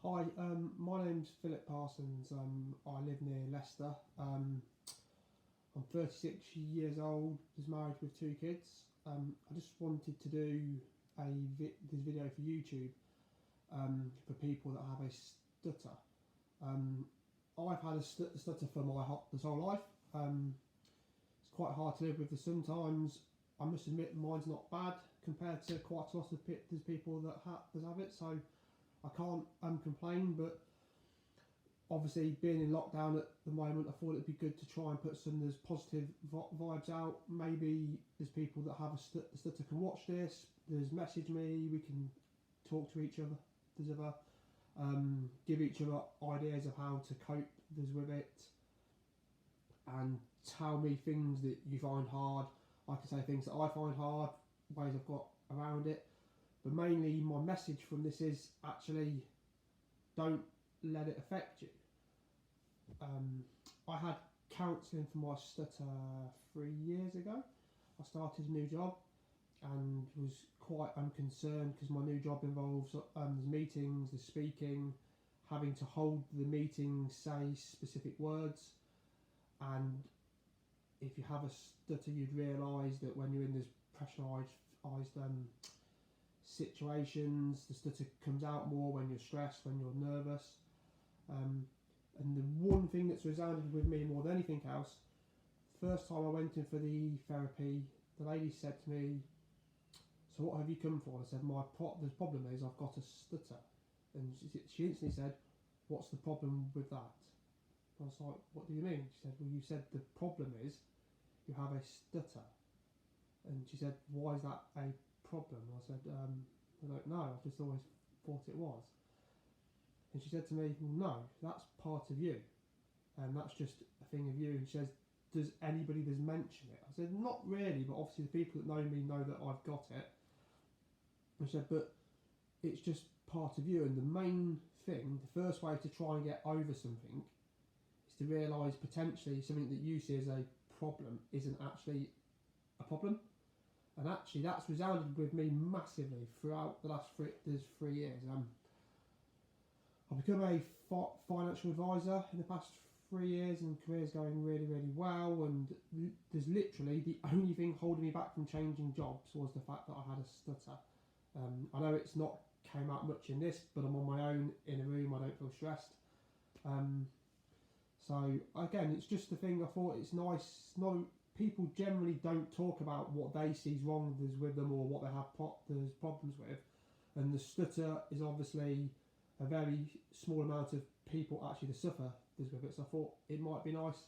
Hi, my name's Philip Parsons. I live near Leicester. I'm 36 years old, was married with 2 kids. I just wanted to do this video for YouTube for people that have a stutter. I've had a stutter for this whole life. It's quite hard to live with. Sometimes I must admit mine's not bad compared to quite a lot of there's people that have it. So I can't complain, but obviously being in lockdown at the moment, I thought it'd be good to try and put some of those positive vibes out. Maybe there's people that have a stutter can watch this, there's message me, we can talk to each other, give each other ideas of how to cope with it, and tell me things that you find hard. I can say things that I find hard, ways I've got around it. But mainly my message from this is actually don't let it affect you. I had counselling for my stutter 3 years ago. I started a new job and was quite concerned because my new job involves there's meetings, there's speaking, having to hold the meeting, say specific words, and if you have a stutter you'd realise that when you're in this pressurised situations, the stutter comes out more when you're stressed, when you're nervous. And the one thing that's resounded with me more than anything else, first time I went in for the therapy, the lady said to me, "So what have you come for?" And I said, the problem is I've got a stutter. And she instantly said, "What's the problem with that?" I was like, "What do you mean?" She said, "Well, you said the problem is you have a stutter." And she said, "Why is that a problem?" I said, "I don't know, I've just always thought it was." And she said to me, "Well, no, that's part of you, and that's just a thing of you." And she says, "Does anybody mention it?" I said, "Not really, but obviously the people that know me know that I've got it." And she said, "But it's just part of you, and the main thing, the first way to try and get over something is to realise potentially something that you see as a problem isn't actually a problem." And actually that's resounded with me massively throughout the last 3 years. I've become a financial advisor in the past 3 years, and career's going really, really well, and there's literally the only thing holding me back from changing jobs was the fact that I had a stutter. I know it's not came out much in this, but I'm on my own in a room, I don't feel stressed. So again, it's just the thing I thought it's nice. People generally don't talk about what they see is wrong with them or what they have there's problems with, and the stutter is obviously a very small amount of people actually that suffer with it. So I thought it might be nice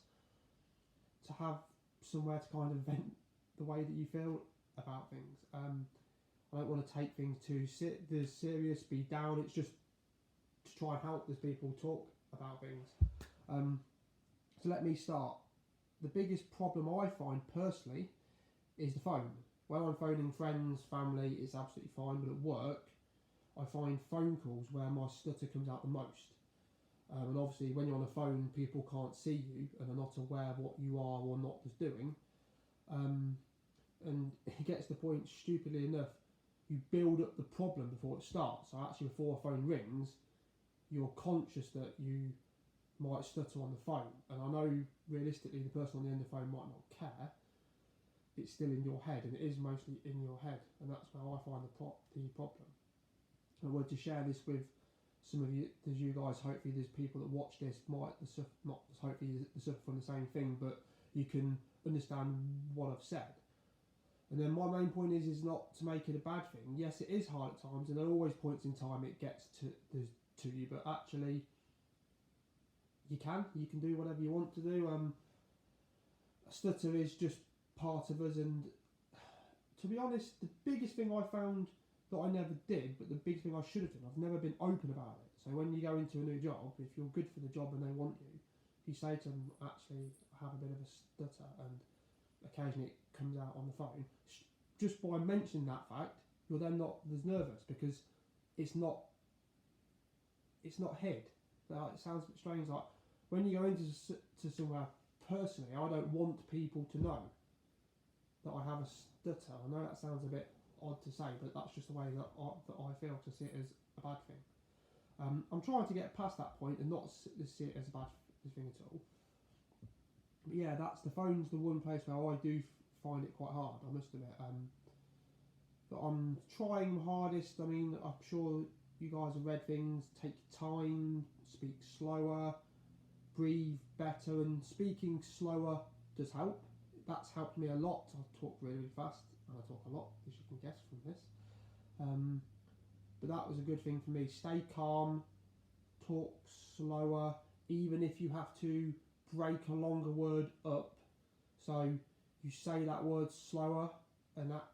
to have somewhere to kind of vent the way that you feel about things. I don't want to take things too serious, be down. It's just to try and help those people talk about things. So let me start. The biggest problem I find personally is the phone. When I'm phoning friends, family, it's absolutely fine, but at work I find phone calls where my stutter comes out the most. And obviously when you're on a phone, people can't see you and are not aware of what you are or not just doing. And it gets to the point, stupidly enough, you build up the problem before it starts. So actually before a phone rings, you're conscious that you might stutter on the phone, and I know realistically the person on the end of the phone might not care. It's still in your head, and it is mostly in your head, and that's where I find the problem. I wanted to share this with some of you. There's you guys. Hopefully, there's people that watch this might suffer, not hopefully they suffer from the same thing, but you can understand what I've said. And then my main point is not to make it a bad thing. Yes, it is hard at times, and there are always points in time it gets to you, but actually you can do whatever you want to do. A stutter is just part of us, and to be honest, the biggest thing I found that I never did, but the big thing I should have done, I've never been open about it. So when you go into a new job, if you're good for the job and they want you, if you say to them, "Actually, I have a bit of a stutter," and occasionally it comes out on the phone, just by mentioning that fact, you're then not as nervous because it's not hid. It sounds a bit strange. Like when you go into somewhere, personally, I don't want people to know that I have a stutter. I know that sounds a bit odd to say, but that's just the way that I feel, to see it as a bad thing. I'm trying to get past that point and not see it as a bad thing at all. But yeah, the phone's the one place where I do find it quite hard, I must admit. But I'm trying my hardest. I mean, I'm sure you guys have read things. Take your time, speak slower, breathe better, and speaking slower does help. That's helped me a lot. I talk really, really fast, and I talk a lot, as you can guess from this. But that was a good thing for me. Stay calm, talk slower, even if you have to break a longer word up. So you say that word slower, and that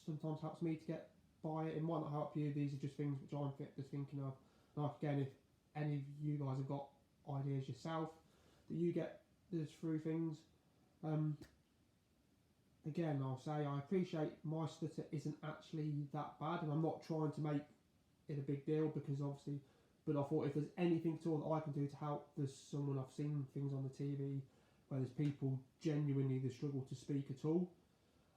sometimes helps me to get by it. It might not help you. These are just things which I'm just thinking of. And again, if any of you guys have got ideas yourself that you get this through things, again, I'll say I appreciate my stutter isn't actually that bad, and I'm not trying to make it a big deal, because obviously, but I thought if there's anything at all that I can do to help, there's someone, I've seen things on the TV where there's people genuinely that struggle to speak at all,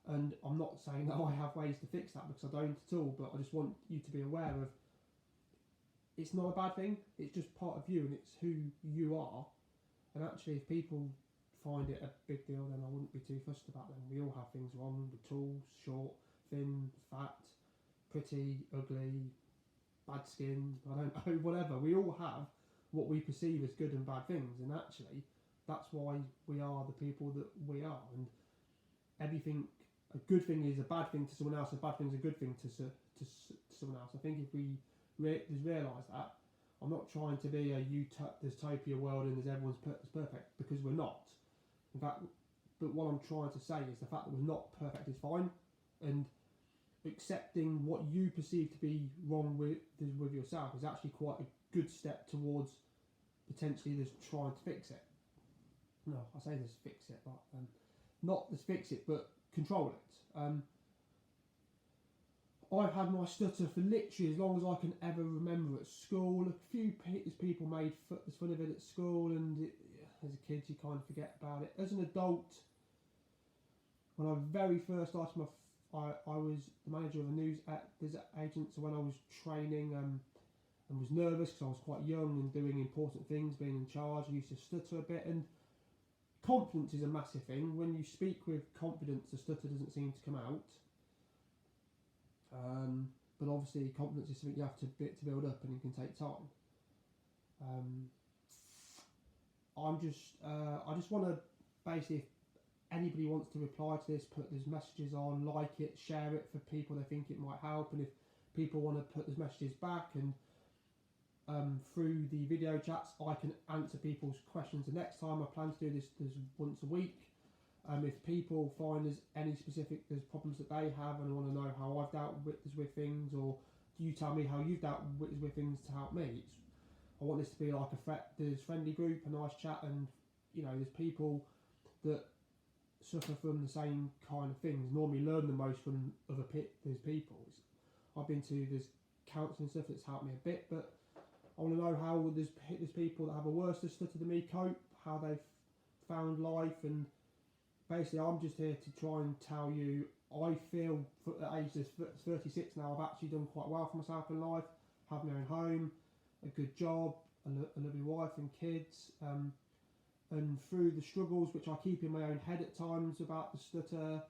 and I'm not saying that I have ways to fix that, because I don't at all, but I just want you to be aware of it's not a bad thing, it's just part of you and it's who you are. And actually, if people find it a big deal, then I wouldn't be too fussed about them. We all have things wrong. We're tall, short, thin, fat, pretty, ugly, bad skin, I don't know, whatever. We all have what we perceive as good and bad things, and actually that's why we are the people that we are. And everything, a good thing is a bad thing to someone else, a bad thing is a good thing to someone else. I think if we realise that, I'm not trying to be a dystopia world and there's everyone's perfect, because we're not. In fact, but what I'm trying to say is the fact that we're not perfect is fine, and accepting what you perceive to be wrong with yourself is actually quite a good step towards potentially just trying to fix it. No, I say just fix it, but not just fix it, but control it. I've had my stutter for literally as long as I can ever remember at school. A few people made fun of it at school, and as a kid you kind of forget about it. As an adult, when I very first started I was the manager of a news agent, so when I was training and was nervous because I was quite young and doing important things, being in charge, I used to stutter a bit, and confidence is a massive thing. When you speak with confidence, the stutter doesn't seem to come out. But obviously confidence is something you have to build up, and it can take time. I just want to basically, if anybody wants to reply to this, put those messages on, like it, share it for people they think it might help, and if people want to put those messages back, and through the video chats I can answer people's questions. The next time I plan to do this once a week. If people find there's any specific problems that they have and want to know how I've dealt with things, or you tell me how you've dealt with things to help me. I want this to be like there's friendly group, a nice chat, and there's people that suffer from the same kind of things. Normally learn the most from other people. I've been to this counselling stuff that's helped me a bit, but I want to know how there's people that have a worse stutter than me cope, how they've found life, and basically I'm just here to try and tell you, I feel at the age of 36 now, I've actually done quite well for myself in life, have my own home, a good job, a lovely wife and kids, and through the struggles which I keep in my own head at times about the stutter,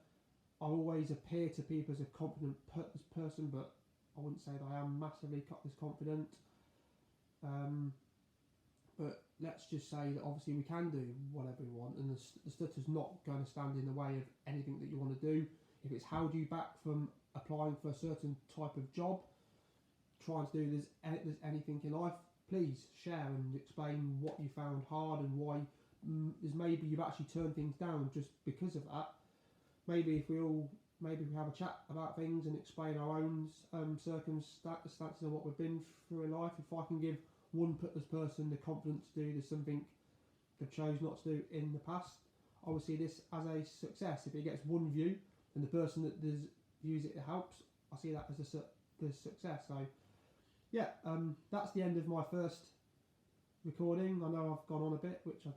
I always appear to people as a confident person, but I wouldn't say that I am massively this confident. But let's just say that obviously we can do whatever we want, and the stutter's not going to stand in the way of anything that you want to do. If it's held you back from applying for a certain type of job, trying to do there's anything in life, please share and explain what you found hard and why maybe you've actually turned things down just because of that. Maybe if we have a chat about things and explain our own circumstances and what we've been through in life. If I can give one person the confidence to do something they've chose not to do in the past, I would see this as a success. If it gets one view and the person that views it helps, I see that as a success. So yeah, that's the end of my first recording. I know I've gone on a bit, which I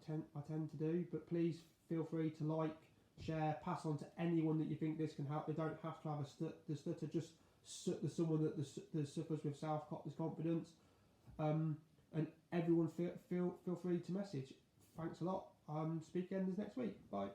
tend to do, but please feel free to like, share, pass on to anyone that you think this can help. They don't have to have the stutter, just someone that suffers with self-confidence. And everyone feel free to message. Thanks a lot. Speak again next week. Bye.